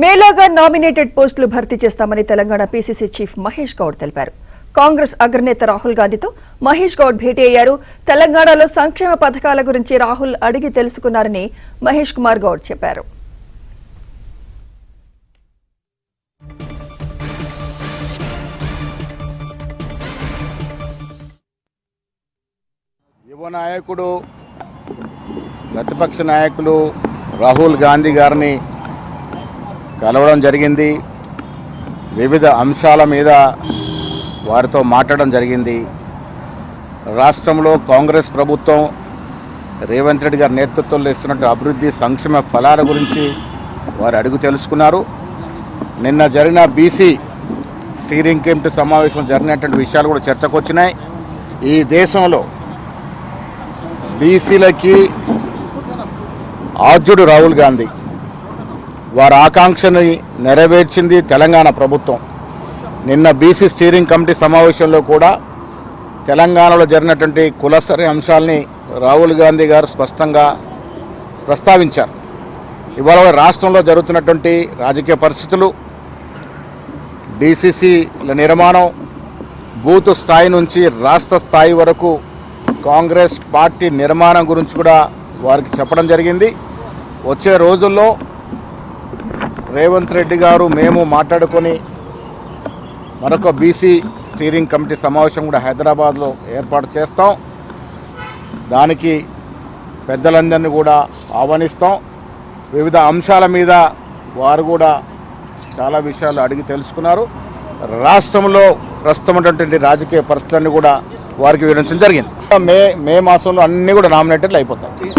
మేలోగా nominated పోస్టులు భర్తీ చేస్తామని తెలంగాణ పీసీసీ చీఫ్ మహేష్ గౌడ్ తెలిపారు. కాంగ్రెస్ అగ్రనేత రాహుల్ గాంధీతో మహేష్ గౌడ్ భేటీ అయ్యారు. తెలంగాణలో సంక్షేమ పథకాల గురించి రాహుల్ అడిగి తెలుసుకున్నారని మహేష్ కుమార్ గౌడ్ చెప్పారు. యువ నాయకుడు ప్రతిపక్ష నాయకులు రాహుల్ గాంధీ గారిని కలవడం జరిగింది. వివిధ అంశాల మీద వారితో మాట్లాడడం జరిగింది. రాష్ట్రంలో కాంగ్రెస్ ప్రభుత్వం రేవంత్ రెడ్డి గారి నేతృత్వంలో ఇస్తున్నటువంటి అభివృద్ధి సంక్షేమ ఫలాల గురించి వారు అడుగు తెలుసుకున్నారు. నిన్న జరిగిన బీసీ స్టీరింగ్ కమిటీ సమావేశం జరిగినటువంటి విషయాలు కూడా చర్చకు వచ్చినాయి. ఈ దేశంలో బీసీలకి ఆద్యుడు రాహుల్ గాంధీ, వారి ఆకాంక్షని నెరవేర్చింది తెలంగాణ ప్రభుత్వం. నిన్న బీసీ స్టీరింగ్ కమిటీ సమావేశంలో కూడా తెలంగాణలో జరిగినటువంటి కులసరి అంశాలని రాహుల్ గాంధీ గారు స్పష్టంగా ప్రస్తావించారు. ఇవాళ రాష్ట్రంలో జరుగుతున్నటువంటి రాజకీయ పరిస్థితులు, డీసీసీల నిర్మాణం, బూత్ స్థాయి నుంచి రాష్ట్ర స్థాయి వరకు కాంగ్రెస్ పార్టీ నిర్మాణం గురించి కూడా వారికి చెప్పడం జరిగింది. వచ్చే రోజుల్లో రేవంత్ రెడ్డి గారు మేము మాట్లాడుకొని మరొక బీసీ స్టీరింగ్ కమిటీ సమావేశం కూడా హైదరాబాద్లో ఏర్పాటు చేస్తాం. దానికి పెద్దలందరినీ కూడా ఆహ్వానిస్తాం. వివిధ అంశాల మీద వారు కూడా చాలా విషయాలు అడిగి తెలుసుకున్నారు. రాష్ట్రంలో ప్రస్తుతం ఉన్నటువంటి రాజకీయ పరిస్థితులన్నీ కూడా వారికి వివరించడం జరిగింది. మే మాసంలో అన్నీ కూడా నామినేటెడ్లు అయిపోతాయి.